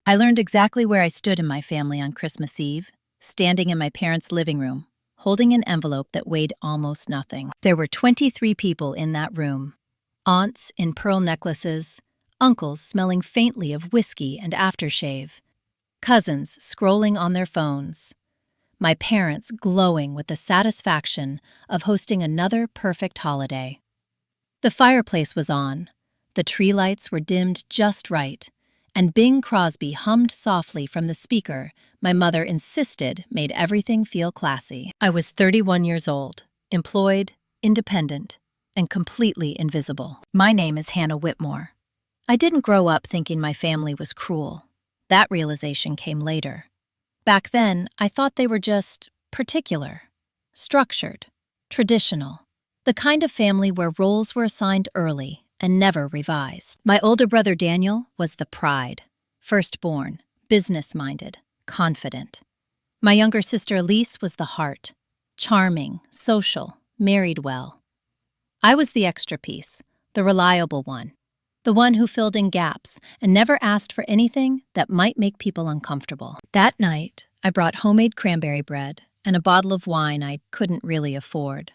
I learned exactly where I stood in my family on Christmas Eve, standing in my parents' living room, holding an envelope that weighed almost nothing. There were 23 people in that room. Aunts in pearl necklaces, uncles smelling faintly of whiskey and aftershave, cousins scrolling on their phones, my parents glowing with the satisfaction of hosting another perfect holiday. The fireplace was on, the tree lights were dimmed just right, and Bing Crosby hummed softly from the speaker my mother insisted made everything feel classy. I was 31 years old, employed, independent, and completely invisible. My name is Hannah Whitmore. I didn't grow up thinking my family was cruel. That realization came later. Back then, I thought they were just particular, structured, traditional, the kind of family where roles were assigned early and never revised. My older brother Daniel was the pride, firstborn, business-minded, confident. My younger sister Elise was the heart, charming, social, married well. I was the extra piece, the reliable one, the one who filled in gaps and never asked for anything that might make people uncomfortable. That night, I brought homemade cranberry bread and a bottle of wine I couldn't really afford.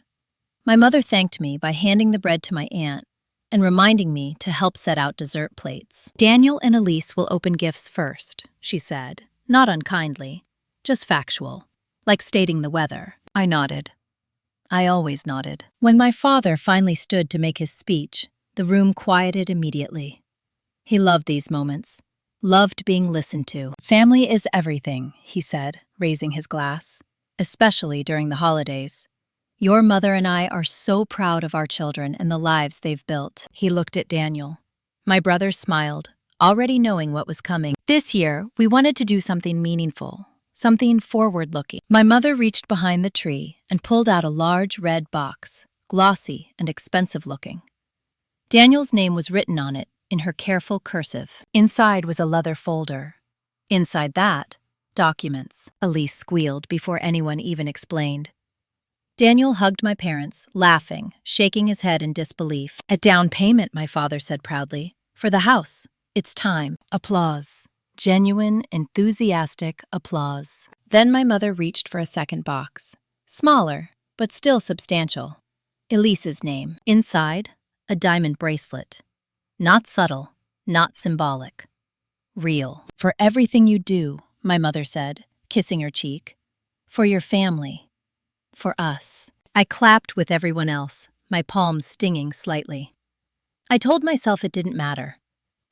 My mother thanked me by handing the bread to my aunt and reminding me to help set out dessert plates. Daniel and Elise will open gifts first, she said, not unkindly, just factual, like stating the weather. I nodded. I always nodded. When my father finally stood to make his speech, the room quieted immediately. He loved these moments, loved being listened to. Family is everything, he said, raising his glass, especially during the holidays. Your mother and I are so proud of our children and the lives they've built. He looked at Daniel. My brother smiled, already knowing what was coming. This year, we wanted to do something meaningful, something forward-looking. My mother reached behind the tree and pulled out a large red box, glossy and expensive-looking. Daniel's name was written on it in her careful cursive. Inside was a leather folder. Inside that, documents. Elise squealed before anyone even explained. Daniel hugged my parents, laughing, shaking his head in disbelief. A down payment, my father said proudly. For the house. It's time. Applause. Genuine, enthusiastic applause. Then my mother reached for a second box. Smaller, but still substantial. Elise's name. Inside, a diamond bracelet. Not subtle, not symbolic. Real. For everything you do, my mother said, kissing her cheek. For your family. For us. I clapped with everyone else, my palms stinging slightly. I told myself it didn't matter.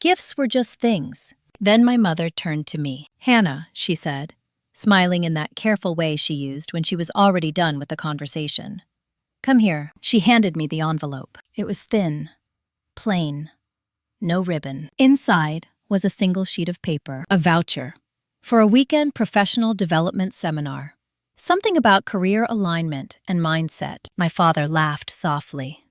Gifts were just things. Then my mother turned to me. Hannah, she said, smiling in that careful way she used when she was already done with the conversation. Come here. She handed me the envelope. It was thin, plain, no ribbon. Inside was a single sheet of paper, a voucher, for a weekend professional development seminar. Something about career alignment and mindset. My father laughed softly.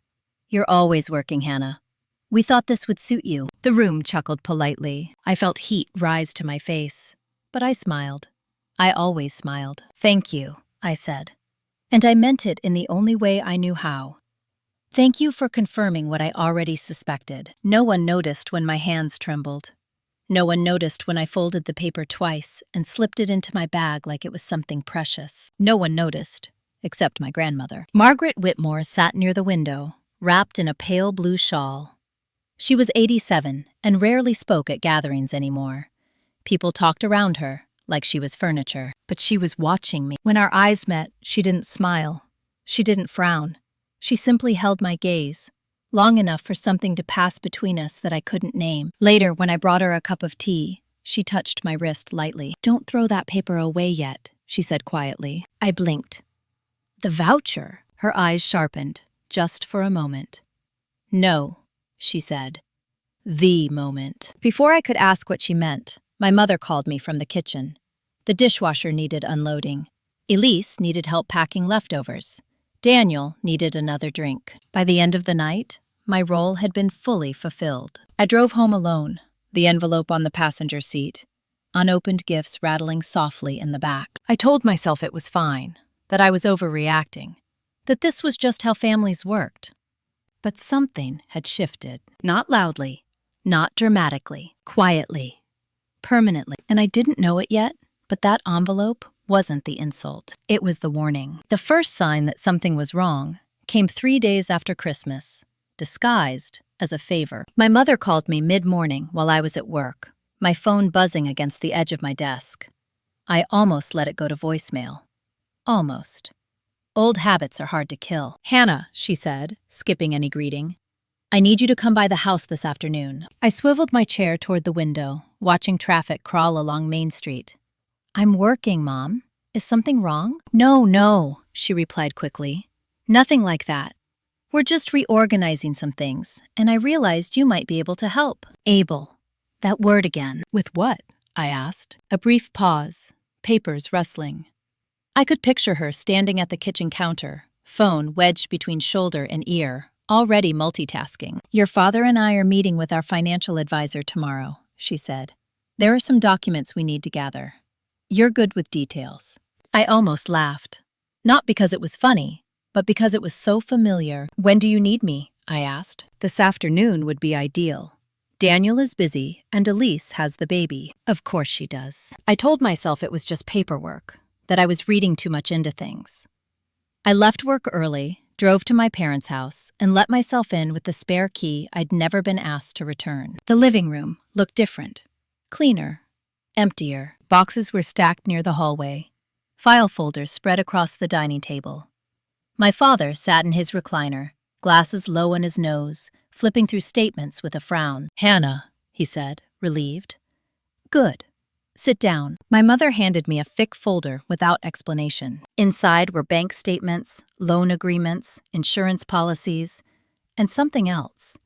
You're always working, Hannah. We thought this would suit you. The room chuckled politely. I felt heat rise to my face, but I smiled. I always smiled. Thank you, I said. And I meant it in the only way I knew how. Thank you for confirming what I already suspected. No one noticed when my hands trembled. No one noticed when I folded the paper twice and slipped it into my bag like it was something precious. No one noticed, except my grandmother. Margaret Whitmore sat near the window, wrapped in a pale blue shawl. She was 87 and rarely spoke at gatherings anymore. People talked around her, like she was furniture. But she was watching me. When our eyes met, she didn't smile. She didn't frown. She simply held my gaze, long enough for something to pass between us that I couldn't name. Later, when I brought her a cup of tea, she touched my wrist lightly. Don't throw that paper away yet, she said quietly. I blinked. The voucher? Her eyes sharpened, just for a moment. No, she said. The moment. Before I could ask what she meant, my mother called me from the kitchen. The dishwasher needed unloading. Elise needed help packing leftovers. Daniel needed another drink. By the end of the night, my role had been fully fulfilled. I drove home alone, the envelope on the passenger seat, unopened gifts rattling softly in the back. I told myself it was fine, that I was overreacting, that this was just how families worked. But something had shifted. Not loudly, not dramatically, quietly. permanently. And I didn't know it yet, but that envelope wasn't the insult. It was the warning. The first sign that something was wrong came 3 days after Christmas, disguised as a favor. My mother called me mid-morning while I was at work, my phone buzzing against the edge of my desk. I almost let it go to voicemail. Almost. Old habits are hard to kill. "Hannah," she said, skipping any greeting, "I need you to come by the house this afternoon." I swiveled my chair toward the window, watching traffic crawl along Main Street. "I'm working, Mom. Is something wrong?" No, she replied quickly. "Nothing like that. We're just reorganizing some things, and I realized you might be able to help." Able. That word again. "With what?" I asked. A brief pause, papers rustling. I could picture her standing at the kitchen counter, phone wedged between shoulder and ear, already multitasking. "Your father and I are meeting with our financial advisor tomorrow," she said. "There are some documents we need to gather. You're good with details." I almost laughed. Not because it was funny, but because it was so familiar. "When do you need me?" I asked. "This afternoon would be ideal. Daniel is busy, and Elise has the baby." Of course she does. I told myself it was just paperwork, that I was reading too much into things. I left work early, drove to my parents' house, and let myself in with the spare key I'd never been asked to return. The living room looked different. Cleaner. Emptier. Boxes were stacked near the hallway. File folders spread across the dining table. My father sat in his recliner, glasses low on his nose, flipping through statements with a frown. "Hannah," he said, relieved. "Good. Sit down." My mother handed me a thick folder without explanation. Inside were bank statements, loan agreements, insurance policies, and something else.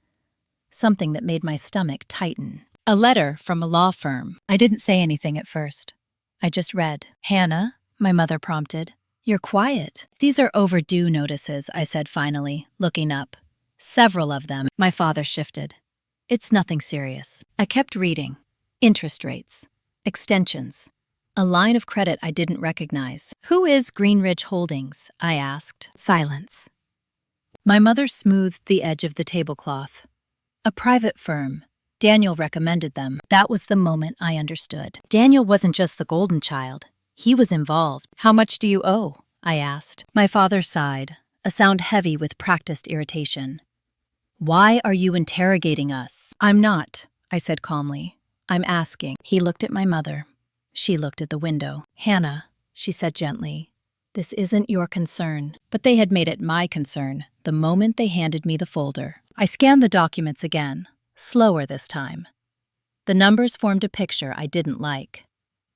Something that made my stomach tighten. A letter from a law firm. I didn't say anything at first. I just read. "Hannah," my mother prompted. "You're quiet." "These are overdue notices," I said finally, looking up. "Several of them." My father shifted. "It's nothing serious." I kept reading. Interest rates. Extensions. A line of credit I didn't recognize. "Who is Greenridge Holdings?" I asked. Silence. My mother smoothed the edge of the tablecloth. "A private firm. Daniel recommended them." That was the moment I understood. Daniel wasn't just the golden child. He was involved. "How much do you owe?" I asked. My father sighed, a sound heavy with practiced irritation. "Why are you interrogating us?" "I'm not," I said calmly. "I'm asking." He looked at my mother. She looked at the window. "Hannah," she said gently, "this isn't your concern." But they had made it my concern the moment they handed me the folder. I scanned the documents again, slower this time. The numbers formed a picture I didn't like.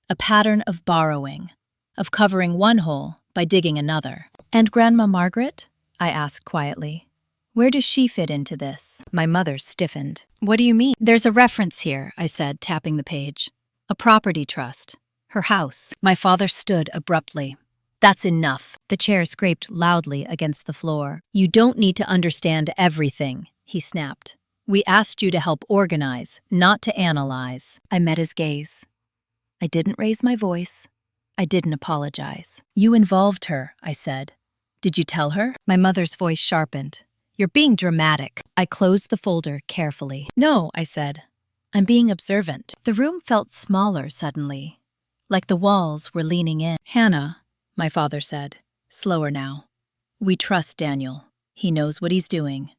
A pattern of borrowing, of covering one hole by digging another. "And Grandma Margaret?" I asked quietly. "Where does she fit into this?" My mother stiffened. "What do you mean?" "There's a reference here," I said, tapping the page. "A property trust. Her house." My father stood abruptly. "That's enough." The chair scraped loudly against the floor. "You don't need to understand everything," he snapped. "We asked you to help organize, not to analyze." I met his gaze. I didn't raise my voice. I didn't apologize. "You involved her," I said. "Did you tell her?" My mother's voice sharpened. "You're being dramatic." I closed the folder carefully. "No," I said. "I'm being observant." The room felt smaller suddenly, like the walls were leaning in. "Hannah," my father said, slower now. "We trust Daniel. He knows what he's doing."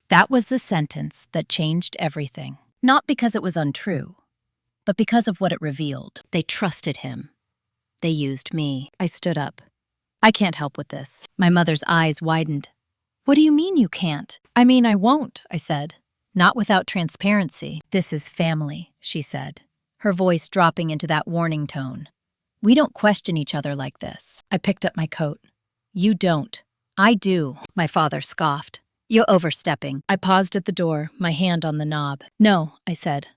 That was the sentence that changed everything. Not because it was untrue, but because of what it revealed. They trusted him. They used me. I stood up. "I can't help with this." My mother's eyes widened. "What do you mean you can't?" "I mean I won't," I said. "Not without transparency." "This is family," she said, her voice dropping into that warning tone. "We don't question each other like this." I picked up my coat. "You don't." "I do," my father scoffed. "You're overstepping." I paused at the door, my hand on the knob. "No," I said.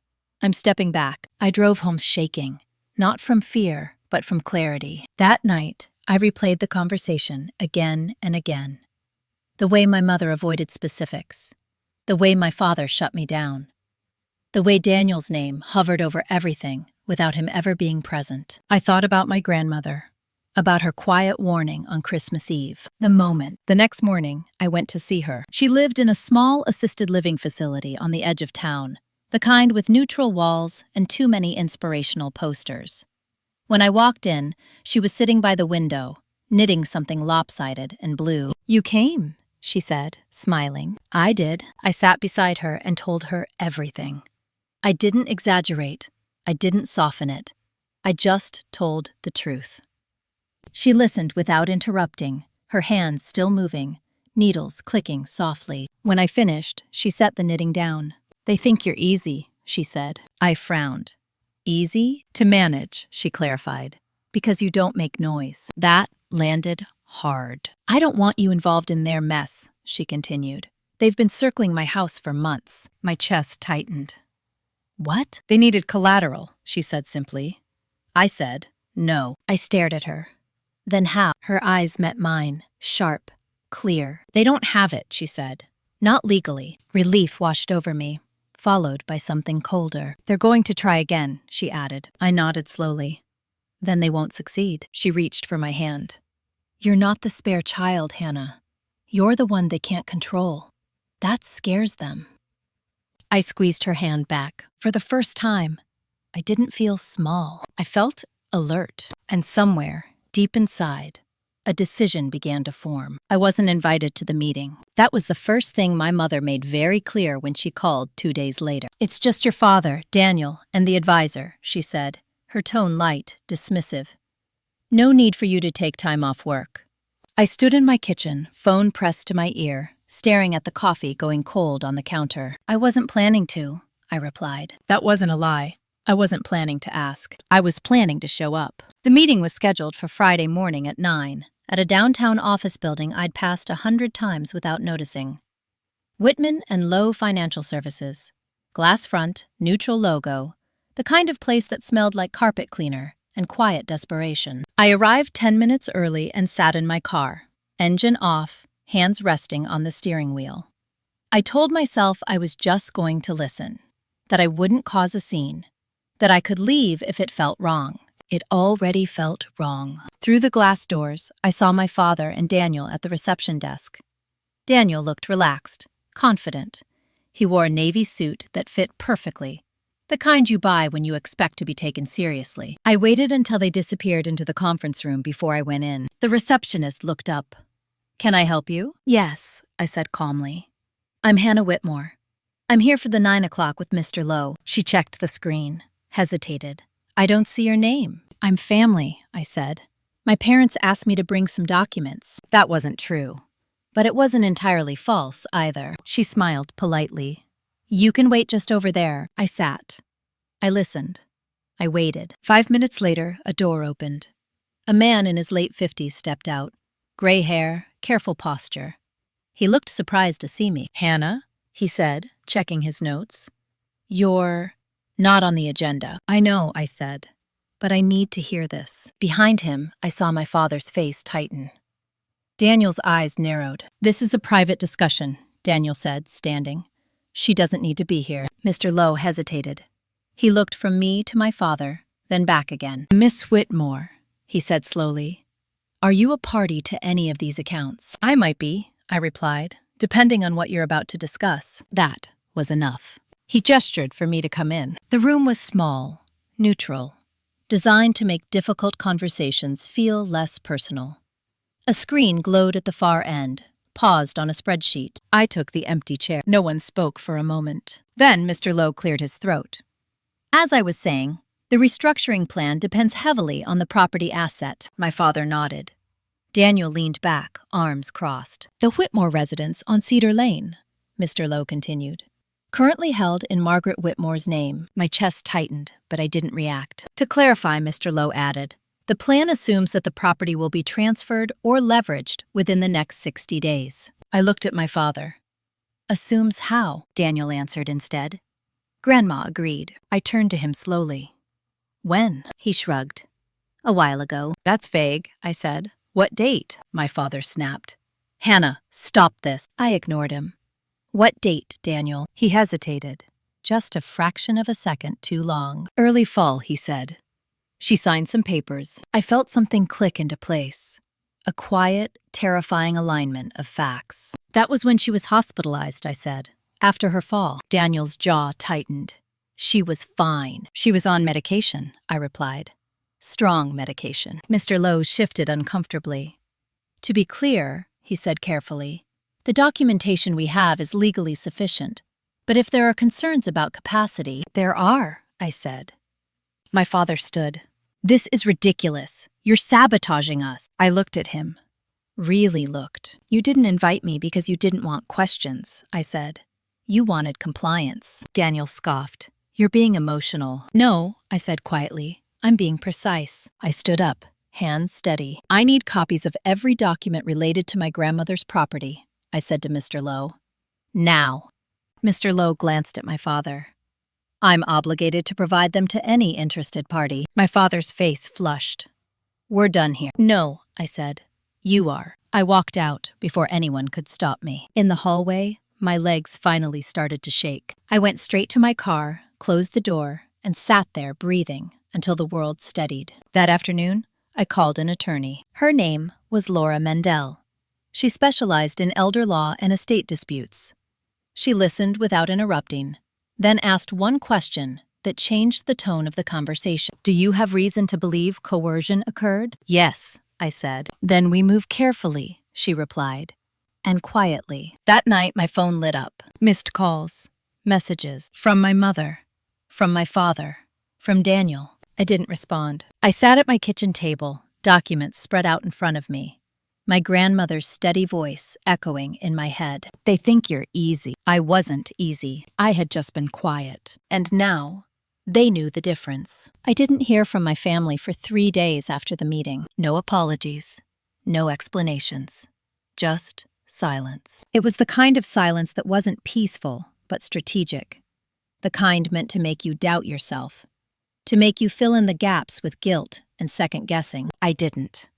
"I'm stepping back." I drove home shaking, not from fear, but from clarity. That night, I replayed the conversation again and again. The way my mother avoided specifics. The way my father shut me down. The way Daniel's name hovered over everything without him ever being present. I thought about my grandmother, about her quiet warning on Christmas Eve. The next morning, I went to see her. She lived in a small assisted living facility on the edge of town, the kind with neutral walls and too many inspirational posters. When I walked in, she was sitting by the window, knitting something lopsided and blue. "You came," she said, smiling. I did. I sat beside her and told her everything. I didn't exaggerate. I didn't soften it. I just told the truth. She listened without interrupting, her hands still moving, needles clicking softly. When I finished, she set the knitting down. "They think you're easy," she said. I frowned. "Easy to manage," she clarified, "because you don't make noise." That landed hard. "I don't want you involved in their mess," she continued. "They've been circling my house for months." My chest tightened. "What?" "They needed collateral," she said simply. I said, "No." I stared at her. "Then how?" Her eyes met mine, sharp, clear. "They don't have it," she said. "Not legally." Relief washed over me, followed by something colder. "They're going to try again," she added. I nodded slowly. "Then they won't succeed." She reached for my hand. "You're not the spare child, Hannah. You're the one they can't control. That scares them." I squeezed her hand back. For the first time, I didn't feel small. I felt alert. And somewhere, deep inside, a decision began to form. I wasn't invited to the meeting. That was the first thing my mother made very clear when she called 2 days later. "It's just your father, Daniel, and the advisor," she said, her tone light, dismissive. "No need for you to take time off work." I stood in my kitchen, phone pressed to my ear, staring at the coffee going cold on the counter. "I wasn't planning to," I replied. That wasn't a lie. I wasn't planning to ask. I was planning to show up. The meeting was scheduled for Friday morning at 9, at a downtown office building I'd passed 100 times without noticing. Whitman and Lowe Financial Services. Glass front, neutral logo, the kind of place that smelled like carpet cleaner and quiet desperation. I arrived 10 minutes early and sat in my car, engine off, hands resting on the steering wheel. I told myself I was just going to listen, that I wouldn't cause a scene, that I could leave if it felt wrong. It already felt wrong. Through the glass doors, I saw my father and Daniel at the reception desk. Daniel looked relaxed, confident. He wore a navy suit that fit perfectly, the kind you buy when you expect to be taken seriously. I waited until they disappeared into the conference room before I went in. The receptionist looked up. "Can I help you?" "Yes," I said calmly. "I'm Hannah Whitmore. I'm here for the 9 o'clock with Mr. Lowe." She checked the screen, hesitated. "I don't see your name." "I'm family," I said. "My parents asked me to bring some documents." That wasn't true. But it wasn't entirely false, either. She smiled politely. "You can wait just over there." I sat. I listened. I waited. 5 minutes later, a door opened. A man in his late 50s stepped out. Gray hair, careful posture. He looked surprised to see me. "Hannah," he said, checking his notes. "You're not on the agenda." "I know," I said, "but I need to hear this." Behind him, I saw my father's face tighten. Daniel's eyes narrowed. "This is a private discussion," Daniel said, standing. "She doesn't need to be here." Mr. Lowe hesitated. He looked from me to my father, then back again. "Miss Whitmore," he said slowly, "are you a party to any of these accounts?" "I might be," I replied, "depending on what you're about to discuss." That was enough. He gestured for me to come in. The room was small, neutral, designed to make difficult conversations feel less personal. A screen glowed at the far end, paused on a spreadsheet. I took the empty chair. No one spoke for a moment. Then Mr. Lowe cleared his throat. "As I was saying, the restructuring plan depends heavily on the property asset." My father nodded. Daniel leaned back, arms crossed. "The Whitmore residence on Cedar Lane," Mr. Lowe continued, "currently held in Margaret Whitmore's name." My chest tightened, but I didn't react. "To clarify," Mr. Lowe added, "the plan assumes that the property will be transferred or leveraged within the next 60 days. I looked at my father. "Assumes how?" Daniel answered instead. Grandma agreed. I turned to him slowly. "When?" He shrugged. "A while ago." "That's vague," I said. "What date?" My father snapped. "Hannah, stop this." I ignored him. "What date, Daniel?" He hesitated, just a fraction of a second too long. "Early fall," he said. She signed some papers. I felt something click into place. A quiet, terrifying alignment of facts. "That was when she was hospitalized," I said. After her fall, Daniel's jaw tightened. She was fine. She was on medication, I replied. Strong medication. Mr. Lowe shifted uncomfortably. To be clear, he said carefully, the documentation we have is legally sufficient. But if there are concerns about capacity, there are, I said. My father stood. This is ridiculous. You're sabotaging us. I looked at him. Really looked. You didn't invite me because you didn't want questions, I said. You wanted compliance. Daniel scoffed. You're being emotional. No, I said quietly. I'm being precise. I stood up, hands steady. I need copies of every document related to my grandmother's property, I said to Mr. Lowe. Now. Mr. Lowe glanced at my father. I'm obligated to provide them to any interested party. My father's face flushed. We're done here. No, I said. You are. I walked out before anyone could stop me. In the hallway, my legs finally started to shake. I went straight to my car, closed the door, and sat there breathing until the world steadied. That afternoon, I called an attorney. Her name was Laura Mendel. She specialized in elder law and estate disputes. She listened without interrupting, then asked one question that changed the tone of the conversation. Do you have reason to believe coercion occurred? Yes, I said. Then we move carefully, she replied, and quietly. That night, my phone lit up. Missed calls, messages from my mother, from my father, from Daniel. I didn't respond. I sat at my kitchen table, documents spread out in front of me. My grandmother's steady voice echoing in my head. They think you're easy. I wasn't easy. I had just been quiet. And now, they knew the difference. I didn't hear from my family for 3 days after the meeting. No apologies. No explanations. Just silence. It was the kind of silence that wasn't peaceful, but strategic. The kind meant to make you doubt yourself. To make you fill in the gaps with guilt and second-guessing. I didn't.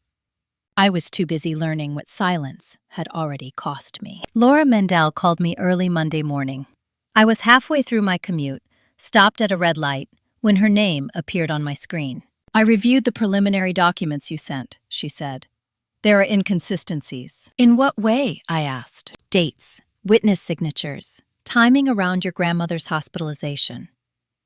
I was too busy learning what silence had already cost me. Laura Mendel called me early Monday morning. I was halfway through my commute, stopped at a red light, when her name appeared on my screen. I reviewed the preliminary documents you sent, she said. There are inconsistencies. In what way? I asked. Dates, witness signatures, timing around your grandmother's hospitalization.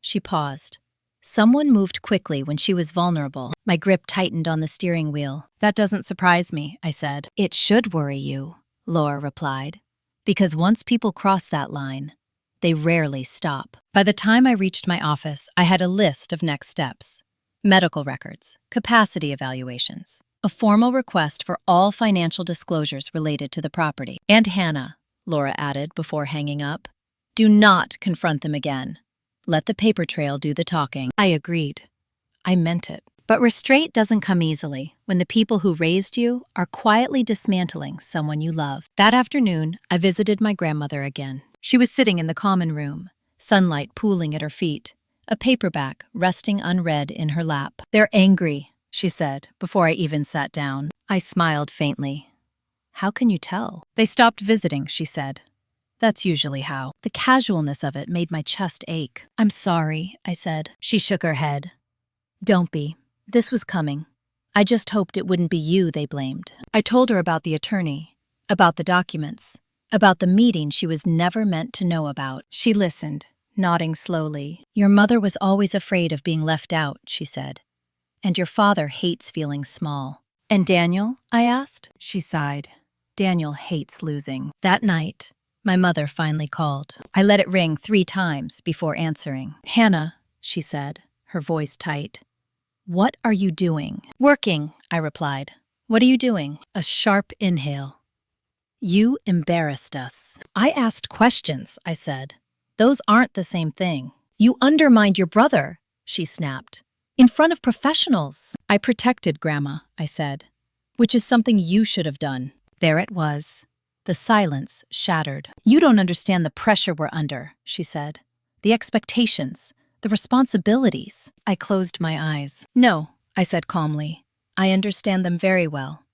She paused. Someone moved quickly when she was vulnerable. My grip tightened on the steering wheel. That doesn't surprise me, I said. It should worry you, Laura replied. Because once people cross that line, they rarely stop. By the time I reached my office, I had a list of next steps. Medical records, capacity evaluations, a formal request for all financial disclosures related to the property. And Hannah, Laura added before hanging up, do not confront them again. Let the paper trail do the talking. I agreed. I meant it. But restraint doesn't come easily when the people who raised you are quietly dismantling someone you love. That afternoon, I visited my grandmother again. She was sitting in the common room, sunlight pooling at her feet, a paperback resting unread in her lap. They're angry, she said, before I even sat down. I smiled faintly. How can you tell? They stopped visiting, she said. That's usually how. The casualness of it made my chest ache. I'm sorry, I said. She shook her head. Don't be. This was coming. I just hoped it wouldn't be you they blamed. I told her about the attorney, about the documents, about the meeting she was never meant to know about. She listened, nodding slowly. Your mother was always afraid of being left out, she said. And your father hates feeling small. And Daniel? I asked. She sighed. Daniel hates losing. That night, my mother finally called. I let it ring 3 times before answering. Hannah, she said, her voice tight. What are you doing? Working, I replied. What are you doing? A sharp inhale. You embarrassed us. I asked questions, I said. Those aren't the same thing. You undermined your brother, she snapped. In front of professionals. I protected Grandma, I said. Which is something you should have done. There it was. The silence shattered. You don't understand the pressure we're under, she said. The expectations, the responsibilities. I closed my eyes. No, I said calmly. I understand them very well.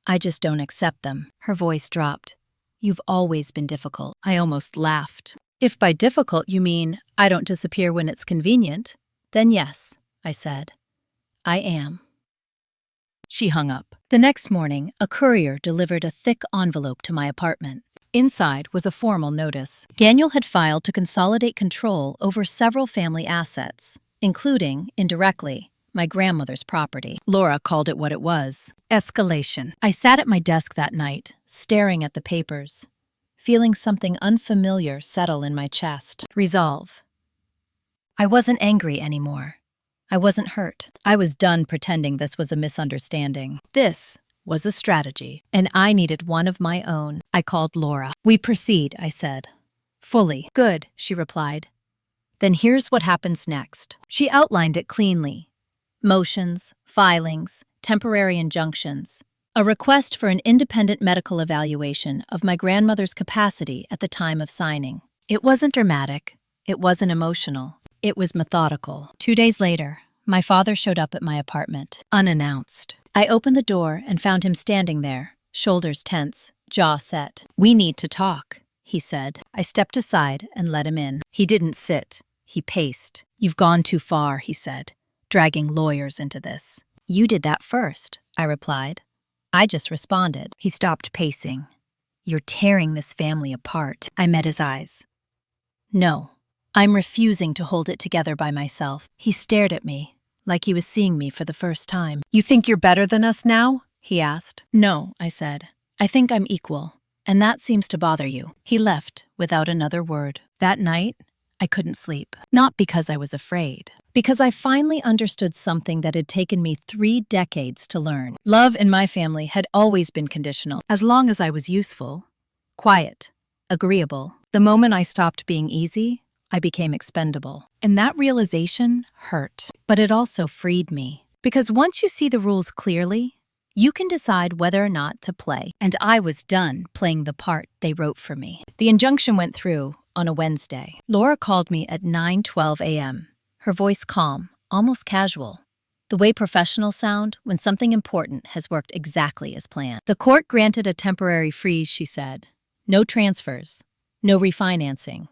I just don't accept them. Her voice dropped. You've always been difficult. I almost laughed. If by difficult you mean I don't disappear when it's convenient, then yes, I said. I am. She hung up. The next morning, a courier delivered a thick envelope to my apartment. Inside was a formal notice. Daniel had filed to consolidate control over several family assets, including, indirectly, my grandmother's property. Laura called it what it was: escalation. I sat at my desk that night, staring at the papers, feeling something unfamiliar settle in my chest. Resolve. I wasn't angry anymore. I wasn't hurt. I was done pretending this was a misunderstanding. This was a strategy, and I needed one of my own. I called Laura. "We proceed," I said. "Fully." "Good," she replied. "Then here's what happens next." She outlined it cleanly. Motions, filings, temporary injunctions, a request for an independent medical evaluation of my grandmother's capacity at the time of signing. It wasn't dramatic. It wasn't emotional. It was methodical. 2 days later, my father showed up at my apartment, unannounced. I opened the door and found him standing there, shoulders tense, jaw set. "We need to talk," he said. I stepped aside and let him in. He didn't sit. He paced. "You've gone too far," he said, dragging lawyers into this. "You did that first," I replied. I just responded. He stopped pacing. "You're tearing this family apart." I met his eyes. "No, I'm refusing to hold it together by myself." He stared at me, like he was seeing me for the first time. "You think you're better than us now?" he asked. "No," I said. "I think I'm equal, and that seems to bother you." He left without another word. That night, I couldn't sleep. Not because I was afraid, because I finally understood something that had taken me 3 decades to learn. Love in my family had always been conditional, as long as I was useful, quiet, agreeable. The moment I stopped being easy, I became expendable. And that realization hurt. But it also freed me. Because once you see the rules clearly, you can decide whether or not to play. And I was done playing the part they wrote for me. The injunction went through on a Wednesday. Laura called me at 9:12 a.m., her voice calm, almost casual. The way professionals sound when something important has worked exactly as planned. The court granted a temporary freeze, she said. No transfers, no refinancing.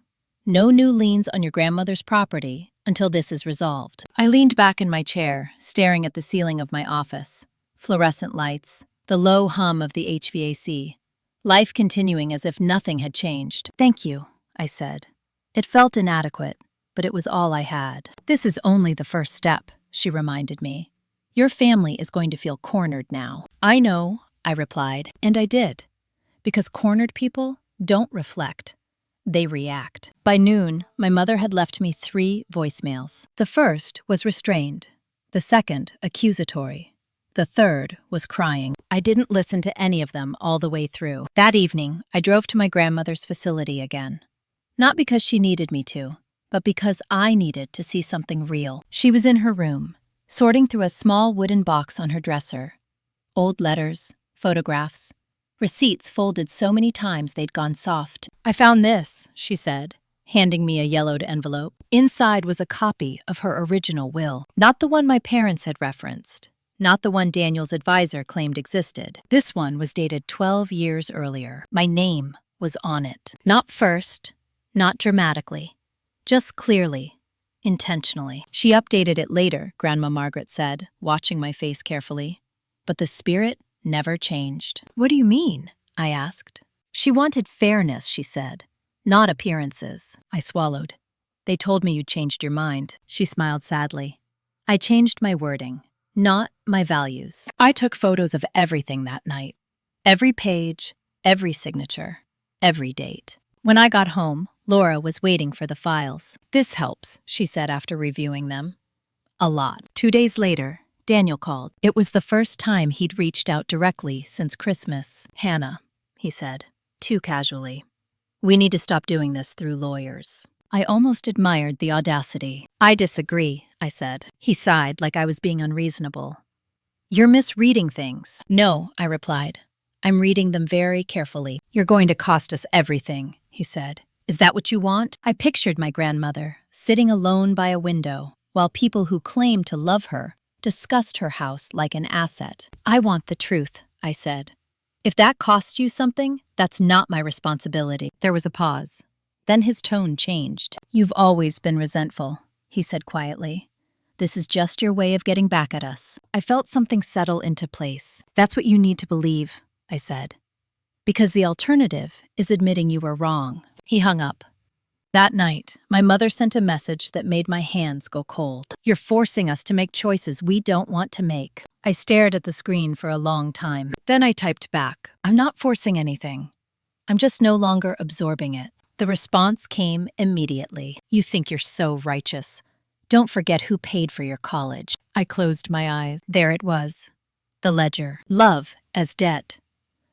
No new liens on your grandmother's property until this is resolved. I leaned back in my chair, staring at the ceiling of my office. Fluorescent lights, the low hum of the HVAC. Life continuing as if nothing had changed. "Thank you," I said. It felt inadequate, but it was all I had. "This is only the first step," she reminded me. "Your family is going to feel cornered now." "I know," I replied, and I did. Because cornered people don't reflect. They react. By noon, my mother had left me 3 voicemails. The first was restrained. The second, accusatory. The third was crying. I didn't listen to any of them all the way through. That evening, I drove to my grandmother's facility again. Not because she needed me to, but because I needed to see something real. She was in her room, sorting through a small wooden box on her dresser. Old letters, photographs, receipts folded so many times they'd gone soft. "I found this," she said, handing me a yellowed envelope. Inside was a copy of her original will. Not the one my parents had referenced. Not the one Daniel's advisor claimed existed. This one was dated 12 years earlier. My name was on it. Not first, not dramatically, just clearly, intentionally. She updated it later, Grandma Margaret said, watching my face carefully. But the spirit never changed. "What do you mean?" I asked. "She wanted fairness," she said, "not appearances." I swallowed. "They told me you'd changed your mind." She smiled sadly. "I changed my wording, not my values." I took photos of everything that night. Every page, every signature, every date. When I got home, Laura was waiting for the files. "This helps," she said after reviewing them. "A lot." 2 days later, Daniel called. It was the first time he'd reached out directly since Christmas. "Hannah," he said, too casually. "We need to stop doing this through lawyers." I almost admired the audacity. "I disagree," I said. He sighed like I was being unreasonable. "You're misreading things." "No," I replied. "I'm reading them very carefully." "You're going to cost us everything," he said. "Is that what you want?" I pictured my grandmother, sitting alone by a window, while people who claimed to love her discussed her house like an asset. "I want the truth," I said. "If that costs you something, that's not my responsibility." There was a pause. Then his tone changed. "You've always been resentful," he said quietly. "This is just your way of getting back at us." I felt something settle into place. "That's what you need to believe," I said. because the alternative is admitting you were wrong. He hung up. That night, my mother sent a message that made my hands go cold. You're forcing us to make choices we don't want to make. I stared at the screen for a long time. Then I typed back, I'm not forcing anything. I'm just no longer absorbing it. The response came immediately. You think you're so righteous. Don't forget who paid for your college. I closed my eyes. There it was. The ledger. Love as debt.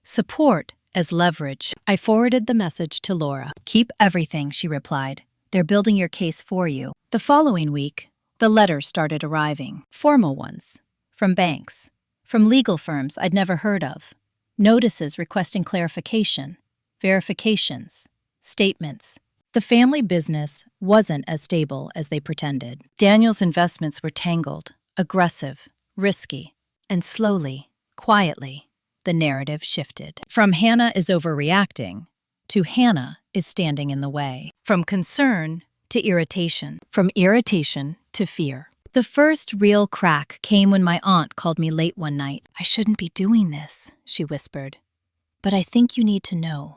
Support as leverage. I forwarded the message to Laura. Keep everything, she replied. They're building your case for you. The following week, the letters started arriving. Formal ones. From banks. From legal firms I'd never heard of. Notices requesting clarification. Verifications. Statements. The family business wasn't as stable as they pretended. Daniel's investments were tangled, aggressive, risky, and slowly, quietly, the narrative shifted. From Hannah is overreacting to Hannah is standing in the way. From concern to irritation. From irritation to fear. The first real crack came when my aunt called me late one night. I shouldn't be doing this, she whispered. But I think you need to know.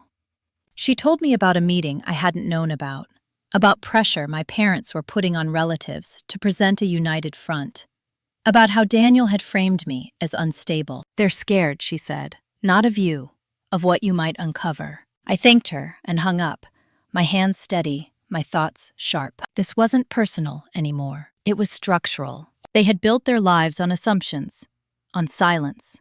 She told me about a meeting I hadn't known about pressure my parents were putting on relatives to present a united front, about how Daniel had framed me as unstable. They're scared, she said, not of you, of what you might uncover. I thanked her and hung up, my hands steady, my thoughts sharp. This wasn't personal anymore. It was structural. They had built their lives on assumptions, on silence,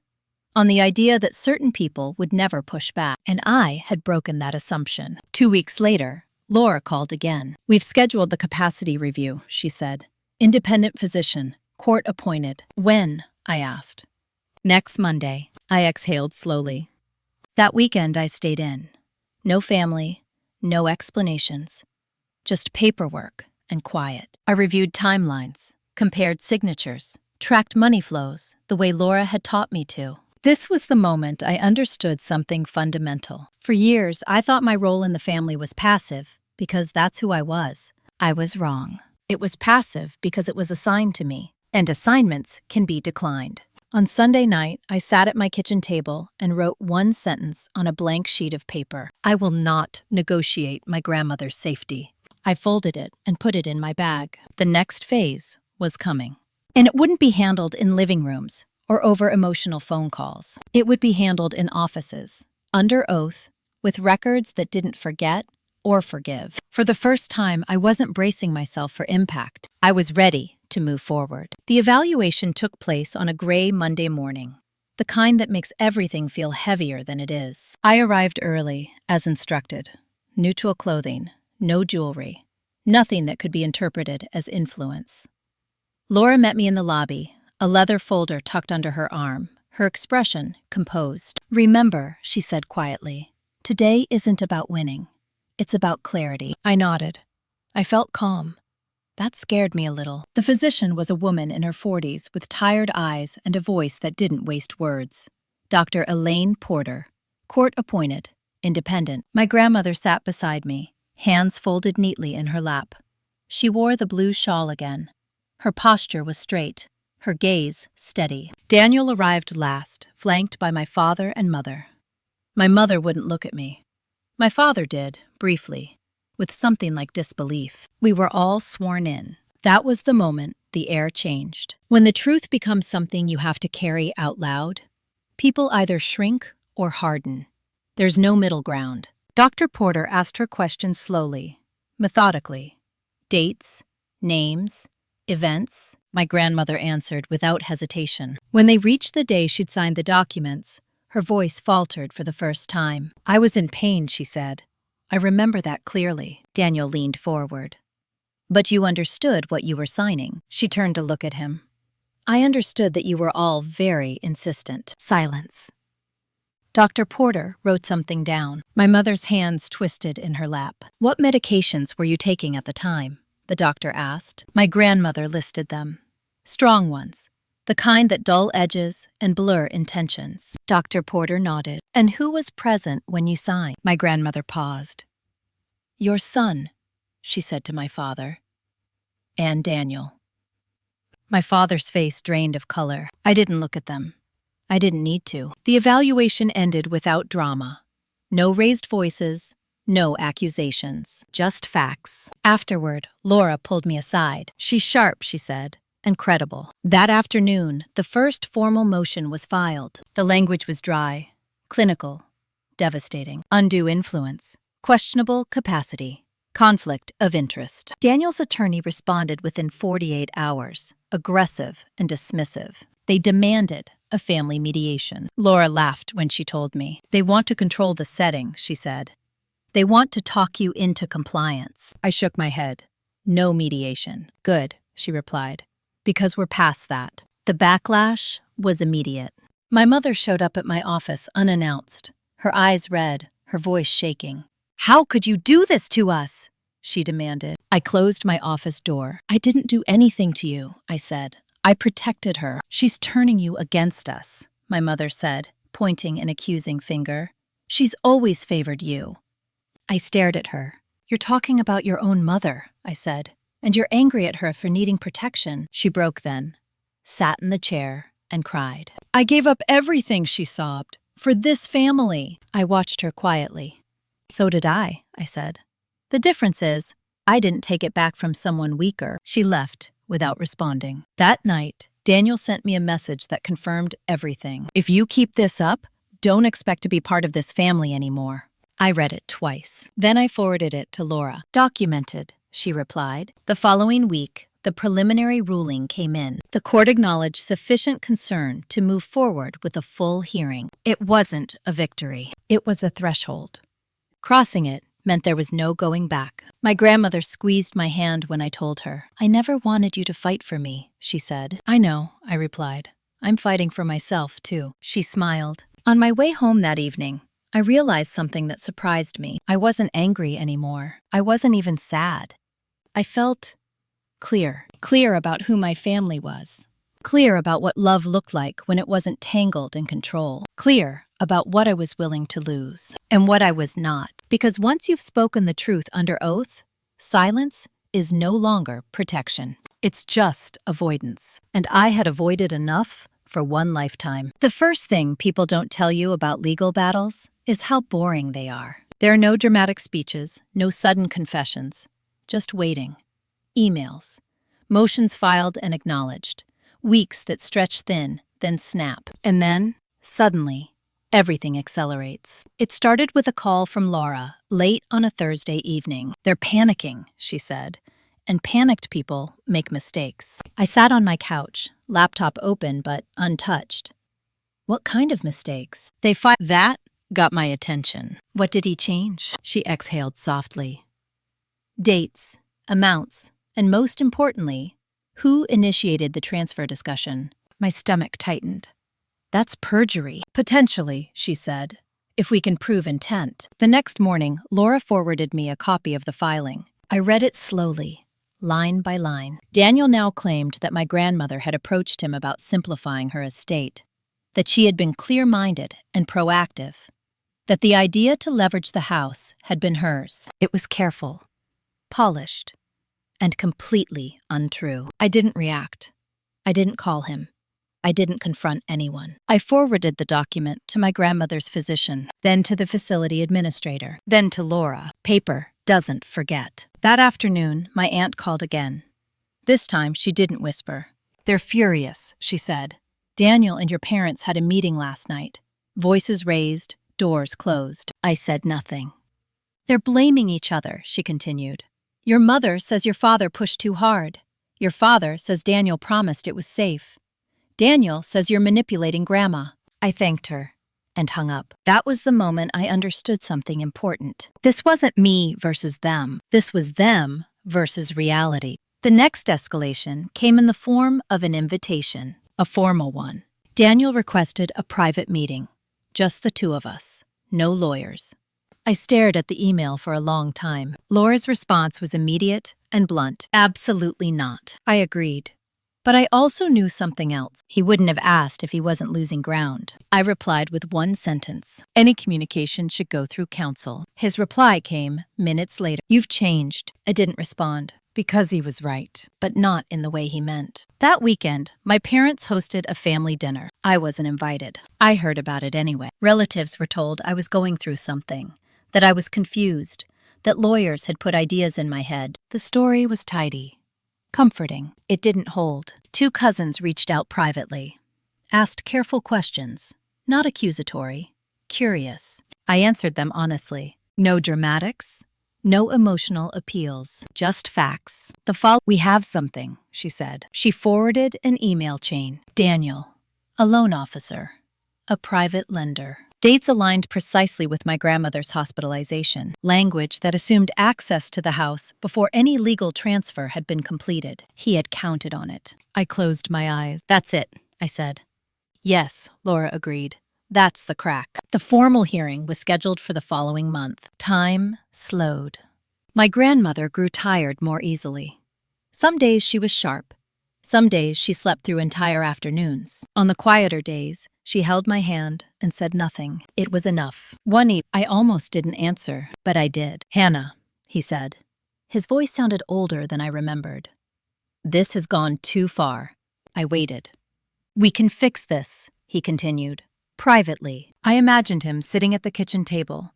on the idea that certain people would never push back, and I had broken that assumption. 2 weeks later, Laura called again. We've scheduled the capacity review, she said. Independent physician, court appointed. When? I asked. Next Monday. I exhaled slowly. That weekend I stayed in. No family, no explanations. Just paperwork and quiet. I reviewed timelines, compared signatures, tracked money flows the way Laura had taught me to. This was the moment I understood something fundamental. For years, I thought my role in the family was passive because that's who I was. I was wrong. It was passive because it was assigned to me, and assignments can be declined. On Sunday night, I sat at my kitchen table and wrote one sentence on a blank sheet of paper. I will not negotiate my grandmother's safety. I folded it and put it in my bag. The next phase was coming. And it wouldn't be handled in living rooms or over emotional phone calls. It would be handled in offices, under oath, with records that didn't forget or forgive. For the first time, I wasn't bracing myself for impact. I was ready to move forward. The evaluation took place on a gray Monday morning, the kind that makes everything feel heavier than it is. I arrived early, as instructed. Neutral clothing, no jewelry, nothing that could be interpreted as influence. Laura met me in the lobby, a leather folder tucked under her arm, her expression composed. Remember, she said quietly, today isn't about winning. It's about clarity. I nodded. I felt calm. That scared me a little. The physician was a woman in her 40s with tired eyes and a voice that didn't waste words. Dr. Elaine Porter, court-appointed, independent. My grandmother sat beside me, hands folded neatly in her lap. She wore the blue shawl again. Her posture was straight, her gaze steady. Daniel arrived last, flanked by my father and mother. My mother wouldn't look at me. My father did, briefly, with something like disbelief. We were all sworn in. That was the moment the air changed. When the truth becomes something you have to carry out loud, people either shrink or harden. There's no middle ground. Dr. Porter asked her questions slowly, methodically. Dates, names, events, my grandmother answered without hesitation. When they reached the day she'd signed the documents, her voice faltered for the first time. I was in pain, she said. I remember that clearly. Daniel leaned forward. But you understood what you were signing. She turned to look at him. I understood that you were all very insistent. Silence. Dr. Porter wrote something down. My mother's hands twisted in her lap. What medications were you taking at the time? The doctor asked. My grandmother listed them. Strong ones. The kind that dull edges and blur intentions. Dr. Porter nodded. And who was present when you signed? My grandmother paused. Your son, she said to my father. And Daniel. My father's face drained of color. I didn't look at them. I didn't need to. The evaluation ended without drama, No raised voices, no accusations, just facts. Afterward, Laura pulled me aside. She's sharp, she said, and credible. That afternoon, the first formal motion was filed. The language was dry, clinical, devastating, undue influence, questionable capacity, conflict of interest. Daniel's attorney responded within 48 hours, aggressive and dismissive. They demanded a family mediation. Laura laughed when she told me. They want to control the setting, she said. They want to talk you into compliance. I shook my head. No mediation. Good, she replied, because we're past that. The backlash was immediate. My mother showed up at my office unannounced, her eyes red, her voice shaking. How could you do this to us? She demanded. I closed my office door. I didn't do anything to you, I said. I protected her. She's turning you against us, my mother said, pointing an accusing finger. She's always favored you. I stared at her. You're talking about your own mother, I said, and you're angry at her for needing protection. She broke then, sat in the chair, and cried. I gave up everything, she sobbed, for this family. I watched her quietly. So did I said. The difference is, I didn't take it back from someone weaker. She left without responding. That night, Daniel sent me a message that confirmed everything. If you keep this up, don't expect to be part of this family anymore. I read it twice. Then I forwarded it to Laura. Documented, she replied. The following week, the preliminary ruling came in. The court acknowledged sufficient concern to move forward with a full hearing. It wasn't a victory. It was a threshold. Crossing it meant there was no going back. My grandmother squeezed my hand when I told her. I never wanted you to fight for me, she said. I know, I replied. I'm fighting for myself, too. She smiled. On my way home that evening, I realized something that surprised me. I wasn't angry anymore. I wasn't even sad. I felt clear about who my family was. Clear about what love looked like when it wasn't tangled in control. Clear about what I was willing to lose and what I was not. Because once you've spoken the truth under oath, silence is no longer protection. It's just avoidance. And I had avoided enough for one lifetime. The first thing people don't tell you about legal battles is how boring they are. There are no dramatic speeches, no sudden confessions, just waiting. Emails, motions filed and acknowledged, weeks that stretch thin, then snap. And then, suddenly, everything accelerates. It started with a call from Laura, late on a Thursday evening. They're panicking, she said, and panicked people make mistakes. I sat on my couch, laptop open but untouched. What kind of mistakes? That got my attention. What did he change? She exhaled softly. Dates, amounts, and most importantly, who initiated the transfer discussion? My stomach tightened. That's perjury. Potentially, she said, if we can prove intent. The next morning, Laura forwarded me a copy of the filing. I read it slowly, line by line. Daniel now claimed that my grandmother had approached him about simplifying her estate, that she had been clear-minded and proactive, that the idea to leverage the house had been hers. It was careful, polished, and completely untrue. I didn't react. I didn't call him. I didn't confront anyone. I forwarded the document to my grandmother's physician, then to the facility administrator, then to Laura. Paper doesn't forget. That afternoon, my aunt called again. This time, she didn't whisper. They're furious, she said. Daniel and your parents had a meeting last night. Voices raised, doors closed. I said nothing. They're blaming each other, she continued. Your mother says your father pushed too hard. Your father says Daniel promised it was safe. Daniel says you're manipulating Grandma. I thanked her and hung up. That was the moment I understood something important. This wasn't me versus them. This was them versus reality. The next escalation came in the form of an invitation, a formal one. Daniel requested a private meeting, just the two of us, no lawyers. I stared at the email for a long time. Laura's response was immediate and blunt. Absolutely not. I agreed. But I also knew something else. He wouldn't have asked if he wasn't losing ground. I replied with one sentence. Any communication should go through counsel. His reply came minutes later. You've changed. I didn't respond. Because he was right, but not in the way he meant. That weekend, my parents hosted a family dinner. I wasn't invited. I heard about it anyway. Relatives were told I was going through something, that I was confused, that lawyers had put ideas in my head. The story was tidy, comforting. It didn't hold. 2 cousins reached out privately, asked careful questions, not accusatory, curious. I answered them honestly. No dramatics, no emotional appeals, just facts. We have something, she said. She forwarded an email chain. Daniel, a loan officer, a private lender. Dates aligned precisely with my grandmother's hospitalization. Language that assumed access to the house before any legal transfer had been completed. He had counted on it. I closed my eyes. That's it, I said. Yes, Laura agreed. That's the crack. The formal hearing was scheduled for the following month. Time slowed. My grandmother grew tired more easily. Some days she was sharp. Some days she slept through entire afternoons. On the quieter days, she held my hand and said nothing. It was enough. One evening, I almost didn't answer, but I did. Hannah, he said. His voice sounded older than I remembered. This has gone too far. I waited. We can fix this, he continued. Privately, I imagined him sitting at the kitchen table,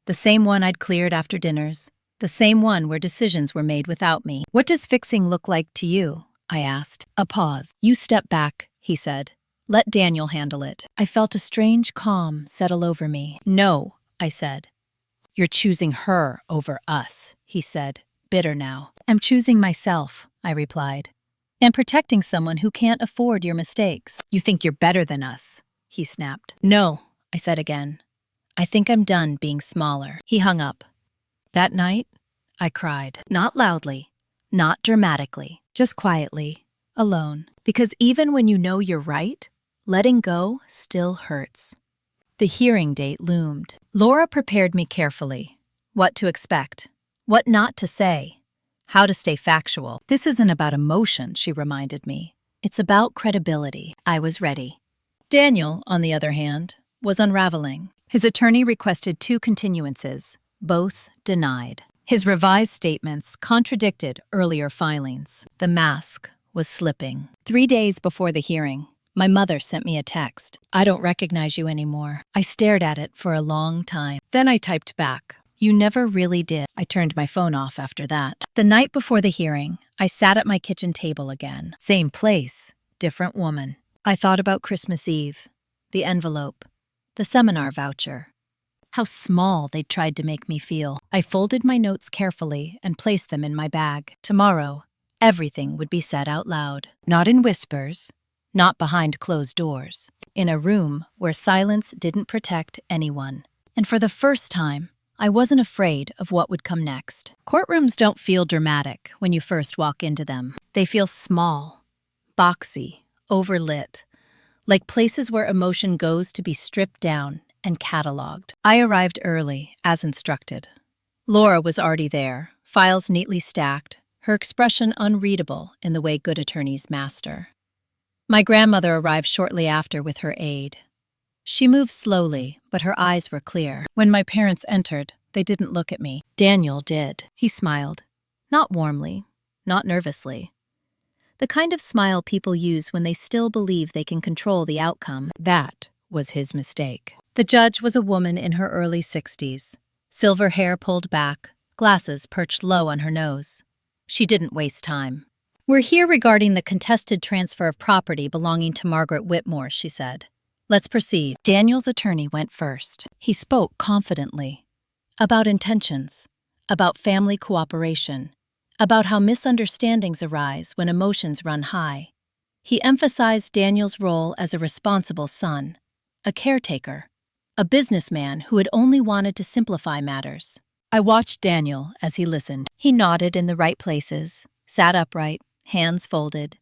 the same one I'd cleared after dinners, the same one where decisions were made without me. What does fixing look like to you? I asked. A pause. You step back, he said. Let Daniel handle it. I felt a strange calm settle over me. No, I said. You're choosing her over us, he said, bitter now. I'm choosing myself, I replied, and protecting someone who can't afford your mistakes. You think you're better than us, he snapped. No, I said again. I think I'm done being smaller. He hung up. That night, I cried. Not loudly, not dramatically, just quietly, alone. Because even when you know you're right, letting go still hurts. The hearing date loomed. Laura prepared me carefully. What to expect, what not to say, how to stay factual. This isn't about emotion, she reminded me. It's about credibility. I was ready. Daniel, on the other hand, was unraveling. His attorney requested 2 continuances, both denied. His revised statements contradicted earlier filings. The mask was slipping. 3 days before the hearing, my mother sent me a text. I don't recognize you anymore. I stared at it for a long time. Then I typed back. You never really did. I turned my phone off after that. The night before the hearing, I sat at my kitchen table again. Same place, different woman. I thought about Christmas Eve, the envelope, the seminar voucher. How small they'd tried to make me feel. I folded my notes carefully and placed them in my bag. Tomorrow, everything would be said out loud. Not in whispers, not behind closed doors. In a room where silence didn't protect anyone. And for the first time, I wasn't afraid of what would come next. Courtrooms don't feel dramatic when you first walk into them. They feel small, boxy, overlit, like places where emotion goes to be stripped down and cataloged. I arrived early, as instructed. Laura was already there, files neatly stacked, her expression unreadable in the way good attorneys master. My grandmother arrived shortly after with her aide. She moved slowly, but her eyes were clear. When my parents entered, they didn't look at me. Daniel did. He smiled. Not warmly, not nervously. The kind of smile people use when they still believe they can control the outcome. That was his mistake. The judge was a woman in her early 60s. Silver hair pulled back, glasses perched low on her nose. She didn't waste time. We're here regarding the contested transfer of property belonging to Margaret Whitmore, she said. Let's proceed. Daniel's attorney went first. He spoke confidently. About intentions, about family cooperation, about how misunderstandings arise when emotions run high. He emphasized Daniel's role as a responsible son, a caretaker, a businessman who had only wanted to simplify matters. I watched Daniel as he listened. He nodded in the right places, sat upright, hands folded.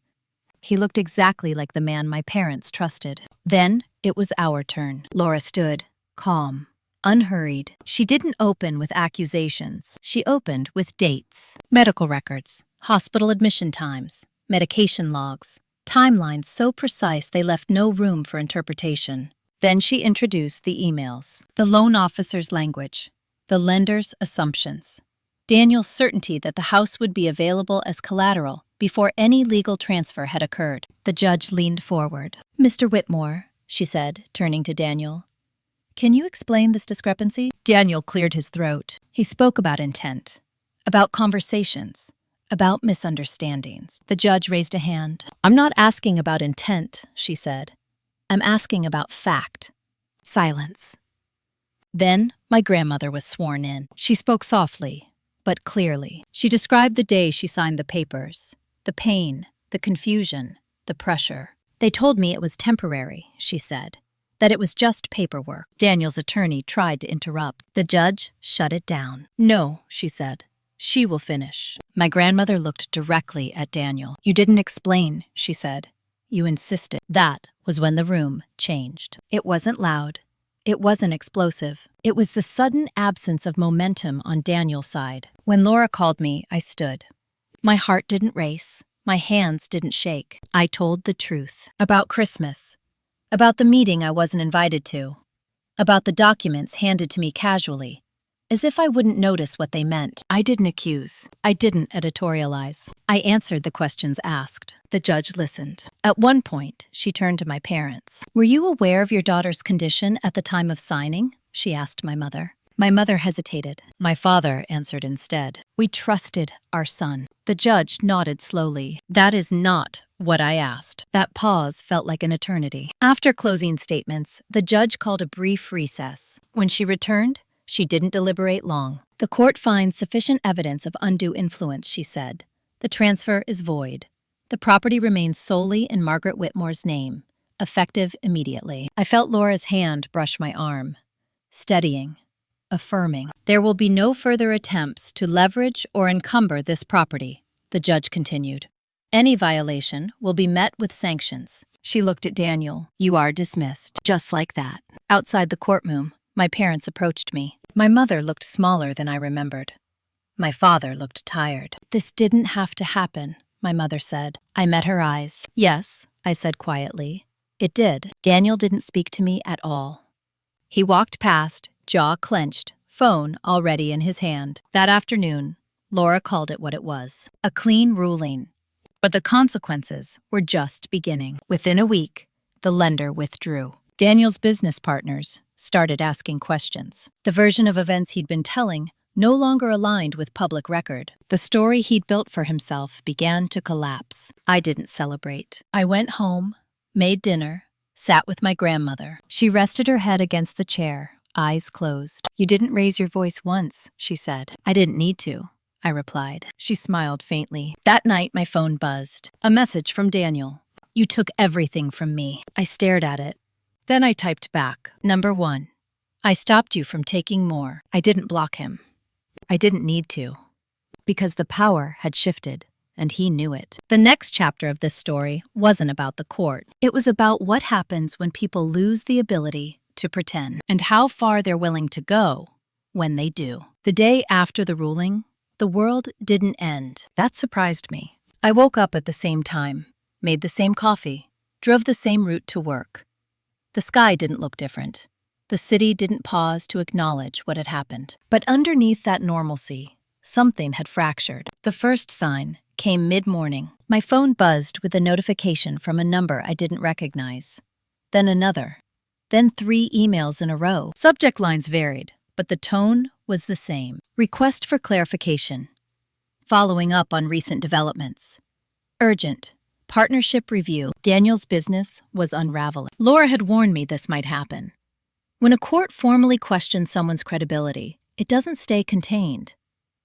He looked exactly like the man my parents trusted. Then it was our turn. Laura stood, calm, unhurried. She didn't open with accusations. She opened with dates, medical records, hospital admission times, medication logs, timelines so precise they left no room for interpretation. Then she introduced the emails, the loan officer's language, the lender's assumptions. Daniel's certainty that the house would be available as collateral before any legal transfer had occurred. The judge leaned forward. "Mr. Whitmore," she said, turning to Daniel, "can you explain this discrepancy?" Daniel cleared his throat. He spoke about intent, about conversations, about misunderstandings. The judge raised a hand. "I'm not asking about intent," she said. "I'm asking about fact." Silence. Then my grandmother was sworn in. She spoke softly, but clearly. She described the day she signed the papers, the pain, the confusion, the pressure. "They told me it was temporary," she said, "that it was just paperwork." Daniel's attorney tried to interrupt. The judge shut it down. "No," she said. "She will finish." My grandmother looked directly at Daniel. "You didn't explain," she said. "You insisted." That was when the room changed. It wasn't loud. It wasn't explosive. It was the sudden absence of momentum on Daniel's side. When Laura called me, I stood. My heart didn't race. My hands didn't shake. I told the truth. About Christmas. About the meeting I wasn't invited to. About the documents handed to me casually, as if I wouldn't notice what they meant. I didn't accuse. I didn't editorialize. I answered the questions asked. The judge listened. At one point, she turned to my parents. "Were you aware of your daughter's condition at the time of signing?" she asked my mother. My mother hesitated. My father answered instead. "We trusted our son." The judge nodded slowly. "That is not what I asked." That pause felt like an eternity. After closing statements, the judge called a brief recess. When she returned, she didn't deliberate long. "The court finds sufficient evidence of undue influence," she said. "The transfer is void. The property remains solely in Margaret Whitmore's name, effective immediately." I felt Laura's hand brush my arm, steadying, affirming. "There will be no further attempts to leverage or encumber this property," the judge continued. "Any violation will be met with sanctions." She looked at Daniel. "You are dismissed." Just like that. Outside the courtroom, my parents approached me. My mother looked smaller than I remembered. My father looked tired. "This didn't have to happen," my mother said. I met her eyes. "Yes," I said quietly. "It did." Daniel didn't speak to me at all. He walked past, jaw clenched, phone already in his hand. That afternoon, Laura called it what it was, a clean ruling. But the consequences were just beginning. Within a week, the lender withdrew. Daniel's business partners started asking questions. The version of events he'd been telling no longer aligned with public record. The story he'd built for himself began to collapse. I didn't celebrate. I went home, made dinner, sat with my grandmother. She rested her head against the chair, eyes closed. "You didn't raise your voice once," she said. "I didn't need to," I replied. She smiled faintly. That night, my phone buzzed. A message from Daniel. "You took everything from me." I stared at it. Then I typed back. Number 1. I stopped you from taking more. I didn't block him. I didn't need to. Because the power had shifted, and he knew it. The next chapter of this story wasn't about the court. It was about what happens when people lose the ability to pretend, and how far they're willing to go when they do. The day after the ruling, the world didn't end. That surprised me. I woke up at the same time, made the same coffee, drove the same route to work. The sky didn't look different. The city didn't pause to acknowledge what had happened. But underneath that normalcy, something had fractured. The first sign came mid-morning. My phone buzzed with a notification from a number I didn't recognize. Then another. Then 3 emails in a row. Subject lines varied, but the tone was the same. Request for clarification. Following up on recent developments. Urgent. Partnership review. Daniel's business was unraveling. Laura had warned me this might happen. When a court formally questions someone's credibility, it doesn't stay contained.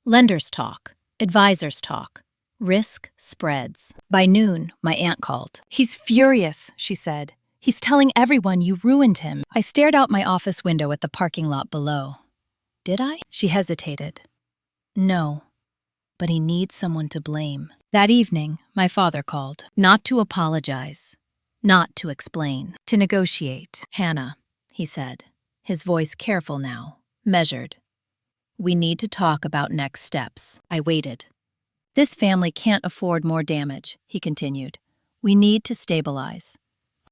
Lenders talk. Advisors talk. Risk spreads. By noon, my aunt called. "He's furious," she said. "He's telling everyone you ruined him." I stared out my office window at the parking lot below. Did I? She hesitated. "No, but he needs someone to blame." That evening, my father called. Not to apologize. Not to explain. To negotiate. "Hannah," he said, his voice careful now, measured. "We need to talk about next steps." I waited. "This family can't afford more damage," he continued. "We need to stabilize."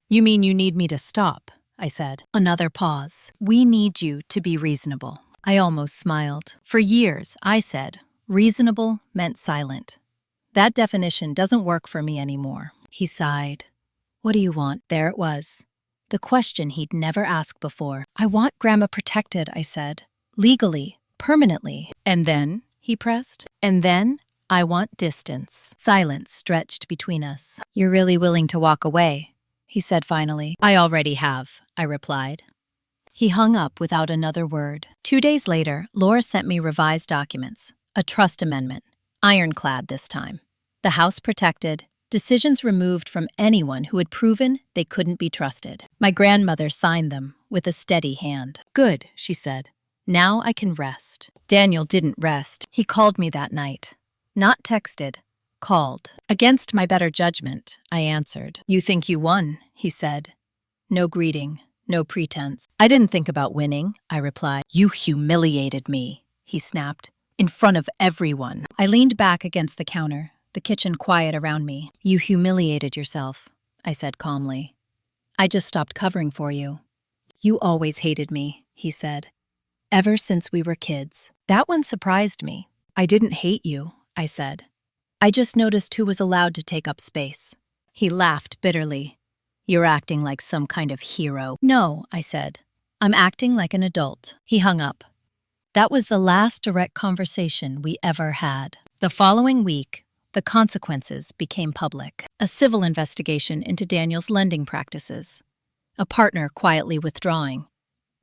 "You mean you need me to stop?" I said. Another pause. "We need you to be reasonable." I almost smiled. For years, I said, Reasonable meant silent. That definition doesn't work for me anymore. He sighed. What do you want? There it was. The question he'd never asked before. I want Grandma protected, I said. Legally, permanently. And then, he pressed. And then, I want distance. Silence stretched between us. You're really willing to walk away, he said finally. I already have, I replied. He hung up without another word. 2 days later, Laura sent me revised documents. A trust amendment. Ironclad this time. The house protected. Decisions removed from anyone who had proven they couldn't be trusted. My grandmother signed them with a steady hand. Good, she said. Now I can rest. Daniel didn't rest. He called me that night. Not texted. Called. Against my better judgment, I answered. You think you won, he said. No greeting, no pretense. I didn't think about winning, I replied. You humiliated me, he snapped. In front of everyone. I leaned back against the counter, the kitchen quiet around me. You humiliated yourself, I said calmly. I just stopped covering for you. You always hated me, he said. Ever since we were kids. That one surprised me. I didn't hate you, I said. I just noticed who was allowed to take up space. He laughed bitterly. You're acting like some kind of hero. No, I said. I'm acting like an adult. He hung up. That was the last direct conversation we ever had. The following week, the consequences became public. A civil investigation into Daniel's lending practices. A partner quietly withdrawing.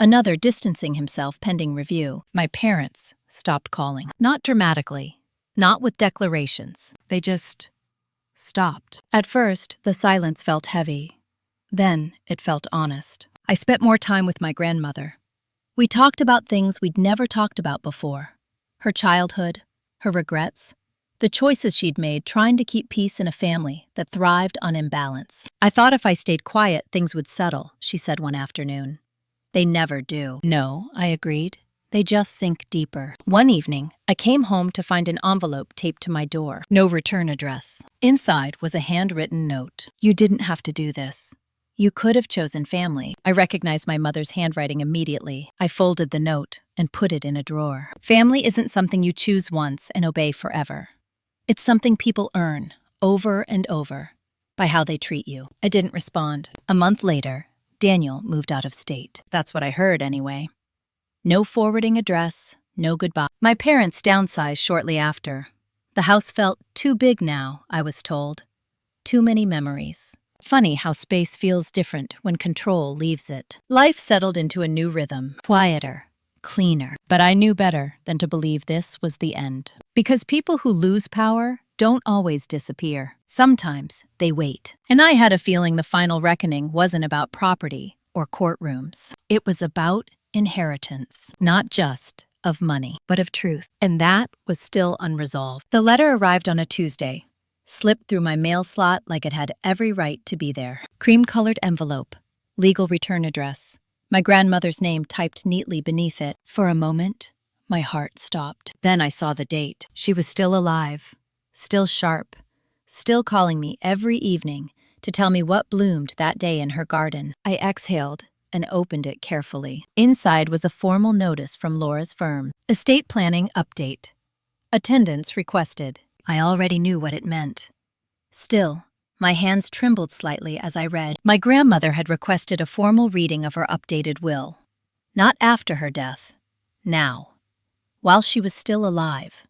Another distancing himself pending review. My parents stopped calling. Not dramatically. Not with declarations. They just stopped. At first, the silence felt heavy. Then, it felt honest. I spent more time with my grandmother. We talked about things we'd never talked about before. Her childhood, her regrets, the choices she'd made trying to keep peace in a family that thrived on imbalance. I thought if I stayed quiet, things would settle, she said one afternoon. They never do. No, I agreed. They just sink deeper. One evening, I came home to find an envelope taped to my door. No return address. Inside was a handwritten note. You didn't have to do this. You could have chosen family. I recognized my mother's handwriting immediately. I folded the note and put it in a drawer. Family isn't something you choose once and obey forever. It's something people earn, over and over, by how they treat you. I didn't respond. A month later, Daniel moved out of state. That's what I heard anyway. No forwarding address, no goodbye. My parents downsized shortly after. The house felt too big now, I was told. Too many memories. Funny how space feels different when control leaves it. Life settled into a new rhythm, quieter, cleaner. But I knew better than to believe this was the end. Because people who lose power don't always disappear. Sometimes they wait. And I had a feeling the final reckoning wasn't about property or courtrooms. It was about inheritance, not just of money, but of truth. And that was still unresolved. The letter arrived on a Tuesday. Slipped through my mail slot like it had every right to be there. Cream-colored envelope. Legal return address. My grandmother's name typed neatly beneath it. For a moment, my heart stopped. Then I saw the date. She was still alive. Still sharp. Still calling me every evening to tell me what bloomed that day in her garden. I exhaled and opened it carefully. Inside was a formal notice from Laura's firm. Estate planning update. Attendance requested. I already knew what it meant. Still, my hands trembled slightly as I read. My grandmother had requested a formal reading of her updated will. Not after her death. Now. While she was still alive.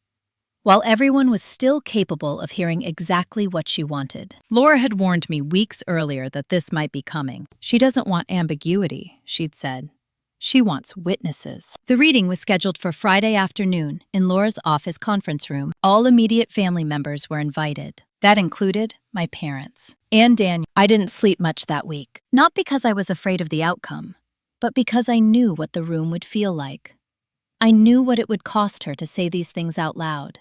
While everyone was still capable of hearing exactly what she wanted. Laura had warned me weeks earlier that this might be coming. She doesn't want ambiguity, she'd said. She wants witnesses. The reading was scheduled for Friday afternoon in Laura's office conference room. All immediate family members were invited. That included my parents. And Daniel. I didn't sleep much that week. Not because I was afraid of the outcome, but because I knew what the room would feel like. I knew what it would cost her to say these things out loud.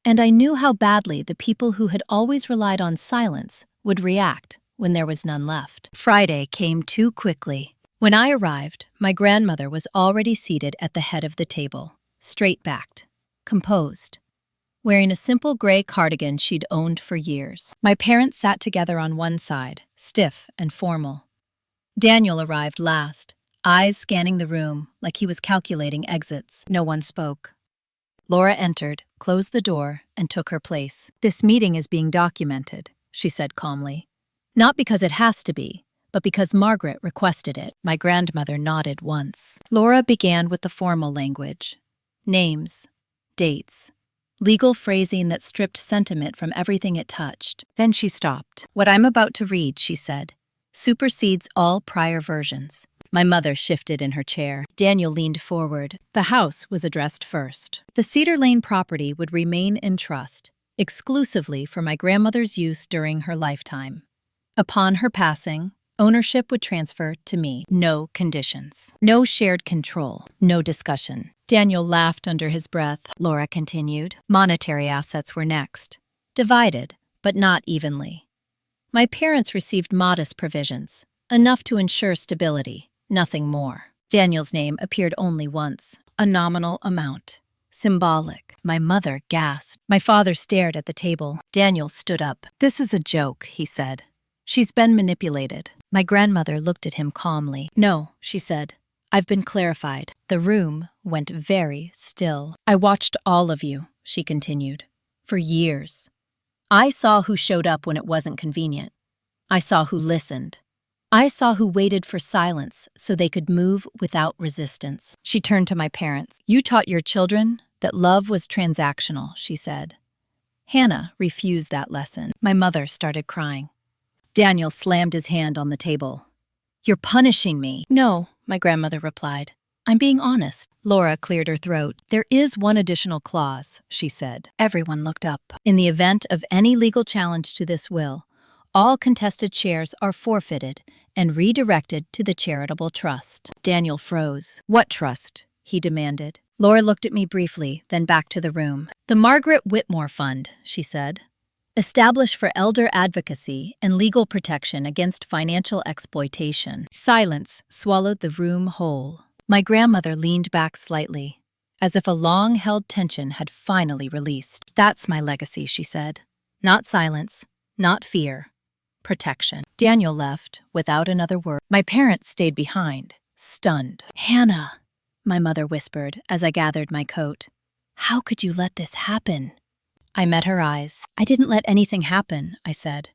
And I knew how badly the people who had always relied on silence would react when there was none left. Friday came too quickly. When I arrived, my grandmother was already seated at the head of the table, straight-backed, composed, wearing a simple gray cardigan she'd owned for years. My parents sat together on one side, stiff and formal. Daniel arrived last, eyes scanning the room like he was calculating exits. No one spoke. Laura entered, closed the door, and took her place. "This meeting is being documented," she said calmly. "Not because it has to be, but because Margaret requested it." My grandmother nodded once. Laura began with the formal language. Names, dates, legal phrasing that stripped sentiment from everything it touched. Then she stopped. "What I'm about to read," she said, "supersedes all prior versions." My mother shifted in her chair. Daniel leaned forward. The house was addressed first. The Cedar Lane property would remain in trust, exclusively for my grandmother's use during her lifetime. Upon her passing, ownership would transfer to me. No conditions. No shared control. No discussion. Daniel laughed under his breath. Laura continued. Monetary assets were next. Divided, but not evenly. My parents received modest provisions, enough to ensure stability, nothing more. Daniel's name appeared only once. A nominal amount. Symbolic. My mother gasped. My father stared at the table. Daniel stood up. "This is a joke," he said. "She's been manipulated." My grandmother looked at him calmly. "No," she said. "I've been clarified." The room went very still. "I watched all of you," she continued, "for years. I saw who showed up when it wasn't convenient. I saw who listened. I saw who waited for silence so they could move without resistance." She turned to my parents. "You taught your children that love was transactional," she said. Hannah refused that lesson. My mother started crying. Daniel slammed his hand on the table. "You're punishing me." "No," my grandmother replied. "I'm being honest." Laura cleared her throat. "There is one additional clause," she said. Everyone looked up. "In the event of any legal challenge to this will, all contested shares are forfeited and redirected to the charitable trust." Daniel froze. "What trust?" he demanded. Laura looked at me briefly, then back to the room. "The Margaret Whitmore Fund," she said. "Established for elder advocacy and legal protection against financial exploitation." Silence swallowed the room whole. My grandmother leaned back slightly, as if a long-held tension had finally released. "That's my legacy," she said. "Not silence, not fear. Protection." Daniel left without another word. My parents stayed behind, stunned. "Hannah," my mother whispered as I gathered my coat. "How could you let this happen?" I met her eyes. "I didn't let anything happen," I said.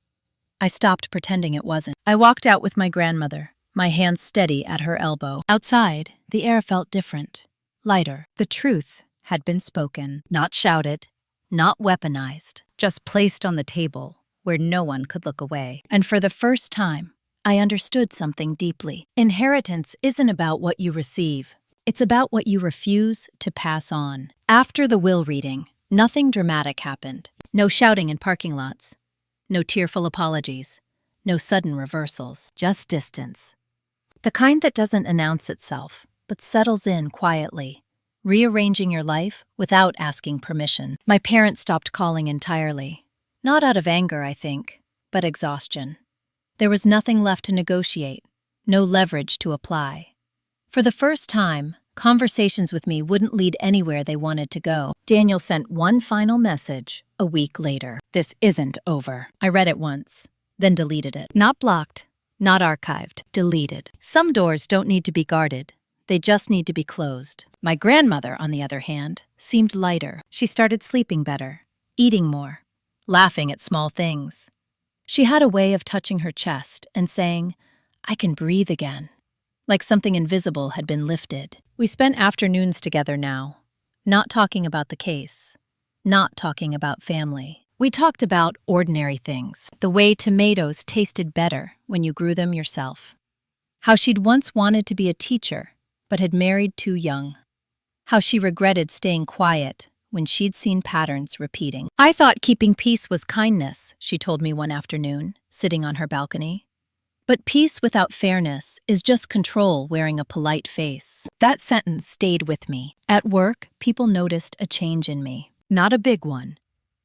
I stopped pretending it wasn't. I walked out with my grandmother, my hand steady at her elbow. Outside, the air felt different, lighter. The truth had been spoken, not shouted, not weaponized, just placed on the table where no one could look away. And for the first time, I understood something deeply. Inheritance isn't about what you receive. It's about what you refuse to pass on. After the will reading, nothing dramatic happened. No shouting in parking lots. No tearful apologies. No sudden reversals. Just distance. The kind that doesn't announce itself, but settles in quietly, rearranging your life without asking permission. My parents stopped calling entirely. Not out of anger, I think, but exhaustion. There was nothing left to negotiate, no leverage to apply. For the first time, conversations with me wouldn't lead anywhere they wanted to go. Daniel sent one final message a week later. "This isn't over." I read it once, then deleted it. Not blocked, not archived, deleted. Some doors don't need to be guarded. They just need to be closed. My grandmother, on the other hand, seemed lighter. She started sleeping better, eating more, laughing at small things. She had a way of touching her chest and saying, "I can breathe again," like something invisible had been lifted. We spent afternoons together now, not talking about the case, not talking about family. We talked about ordinary things, the way tomatoes tasted better when you grew them yourself. How she'd once wanted to be a teacher, but had married too young. How she regretted staying quiet when she'd seen patterns repeating. "I thought keeping peace was kindness," she told me one afternoon, sitting on her balcony. "But peace without fairness is just control wearing a polite face." That sentence stayed with me. At work, people noticed a change in me. Not a big one.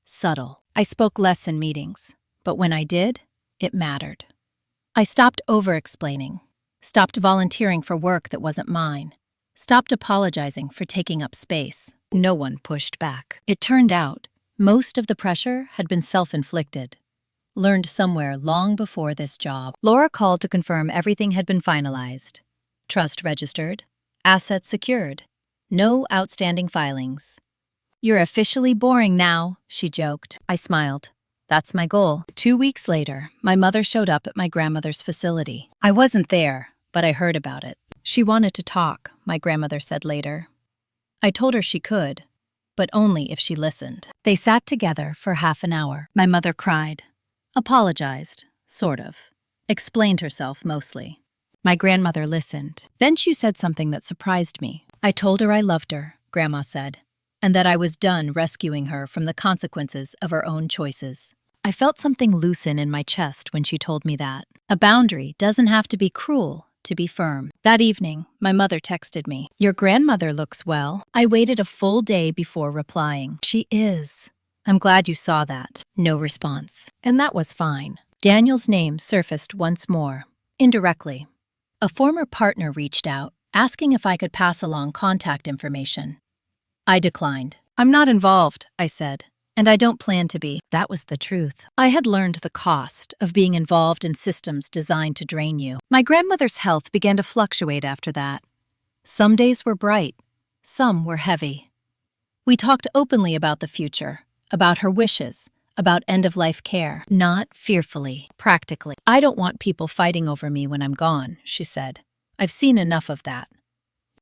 Subtle. I spoke less in meetings, but when I did, it mattered. I stopped over-explaining, stopped volunteering for work that wasn't mine, stopped apologizing for taking up space. No one pushed back. It turned out, most of the pressure had been self-inflicted, learned somewhere long before this job. Laura called to confirm everything had been finalized. Trust registered, assets secured, no outstanding filings. "You're officially boring now," she joked. I smiled. That's my goal. 2 weeks later, my mother showed up at my grandmother's facility. I wasn't there, but I heard about it. She wanted to talk, my grandmother said later. I told her she could, but only if she listened. They sat together for half an hour. My mother cried, apologized, sort of, explained herself mostly. My grandmother listened. Then she said something that surprised me. I told her I loved her, Grandma said, and that I was done rescuing her from the consequences of her own choices. I felt something loosen in my chest when she told me that. A boundary doesn't have to be cruel to be firm. That evening, my mother texted me, "Your grandmother looks well." I waited a full day before replying. "She is. I'm glad you saw that." No response. And that was fine. Daniel's name surfaced once more, indirectly. A former partner reached out, asking if I could pass along contact information. I declined. "I'm not involved," I said, "and I don't plan to be." That was the truth. I had learned the cost of being involved in systems designed to drain you. My grandmother's health began to fluctuate after that. Some days were bright, some were heavy. We talked openly about the future, about her wishes, about end-of-life care. Not fearfully, practically. "I don't want people fighting over me when I'm gone," she said. "I've seen enough of that."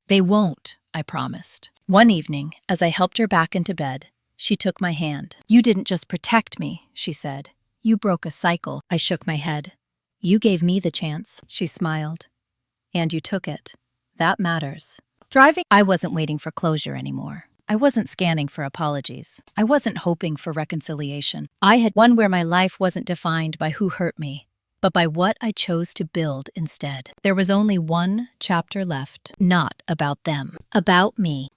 "They won't," I promised. One evening, as I helped her back into bed, she took my hand. "You didn't just protect me," she said. "You broke a cycle." I shook my head. "You gave me the chance," she smiled. "And you took it. That matters." Driving, I wasn't waiting for closure anymore. I wasn't scanning for apologies. I wasn't hoping for reconciliation. I had one where my life wasn't defined by who hurt me, but by what I chose to build instead. There was only one chapter left, not about them, about me.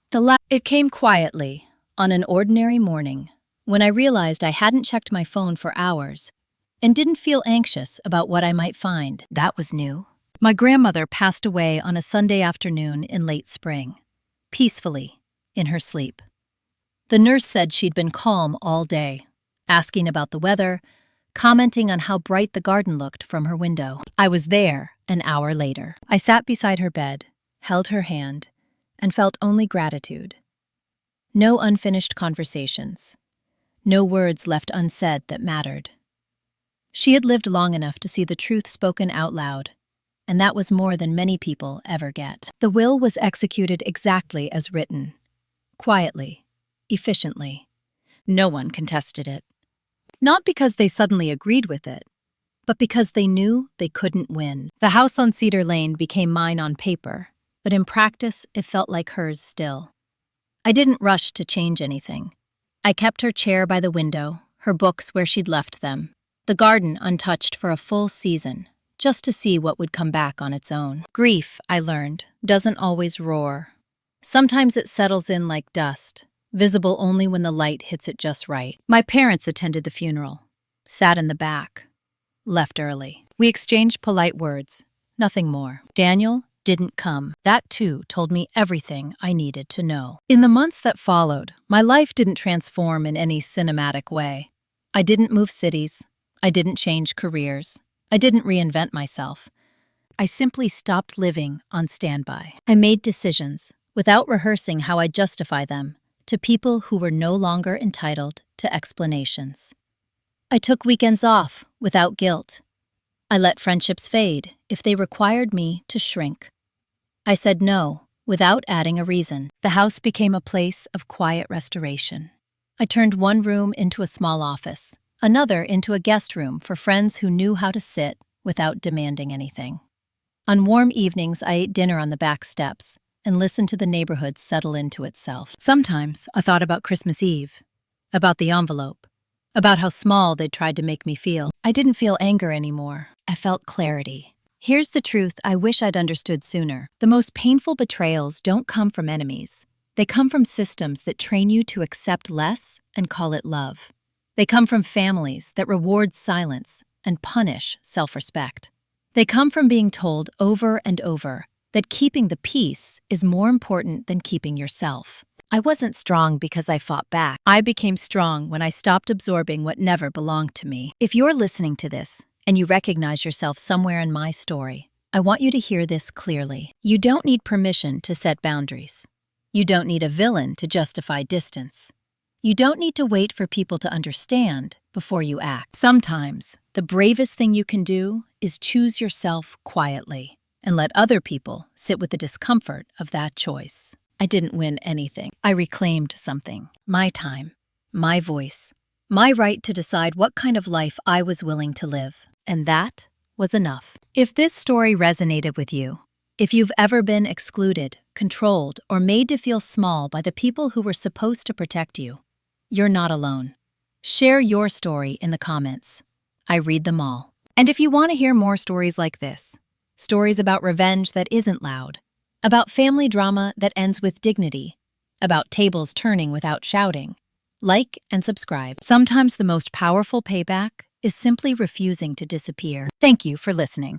It came quietly, on an ordinary morning, when I realized I hadn't checked my phone for hours and didn't feel anxious about what I might find. That was new. My grandmother passed away on a Sunday afternoon in late spring, peacefully, in her sleep. The nurse said she'd been calm all day, asking about the weather, commenting on how bright the garden looked from her window. I was there an hour later. I sat beside her bed, held her hand, and felt only gratitude. No unfinished conversations. No words left unsaid that mattered. She had lived long enough to see the truth spoken out loud, and that was more than many people ever get. The will was executed exactly as written. Quietly, efficiently. No one contested it. Not because they suddenly agreed with it, but because they knew they couldn't win. The house on Cedar Lane became mine on paper, but in practice it felt like hers still. I didn't rush to change anything. I kept her chair by the window, her books where she'd left them, the garden untouched for a full season, just to see what would come back on its own. Grief, I learned, doesn't always roar. Sometimes it settles in like dust, visible only when the light hits it just right. My parents attended the funeral, sat in the back, left early. We exchanged polite words, nothing more. Daniel didn't come. That too told me everything I needed to know. In the months that followed, my life didn't transform in any cinematic way. I didn't move cities. I didn't change careers. I didn't reinvent myself. I simply stopped living on standby. I made decisions, without rehearsing how I'd justify them, to people who were no longer entitled to explanations. I took weekends off without guilt. I let friendships fade if they required me to shrink. I said no without adding a reason. The house became a place of quiet restoration. I turned one room into a small office, another into a guest room for friends who knew how to sit without demanding anything. On warm evenings, I ate dinner on the back steps and listened to the neighborhood settle into itself. Sometimes I thought about Christmas Eve, about the envelope, about how small they'd tried to make me feel. I didn't feel anger anymore. I felt clarity. Here's the truth I wish I'd understood sooner. The most painful betrayals don't come from enemies. They come from systems that train you to accept less and call it love. They come from families that reward silence and punish self-respect. They come from being told over and over that keeping the peace is more important than keeping yourself. I wasn't strong because I fought back. I became strong when I stopped absorbing what never belonged to me. If you're listening to this and you recognize yourself somewhere in my story, I want you to hear this clearly. You don't need permission to set boundaries. You don't need a villain to justify distance. You don't need to wait for people to understand before you act. Sometimes, the bravest thing you can do is choose yourself quietly and let other people sit with the discomfort of that choice. I didn't win anything. I reclaimed something. My time, my voice, my right to decide what kind of life I was willing to live. And that was enough. If this story resonated with you, if you've ever been excluded, controlled, or made to feel small by the people who were supposed to protect you, you're not alone. Share your story in the comments. I read them all. And if you want to hear more stories like this, stories about revenge that isn't loud, about family drama that ends with dignity, about tables turning without shouting, like and subscribe. Sometimes the most powerful payback is simply refusing to disappear. Thank you for listening.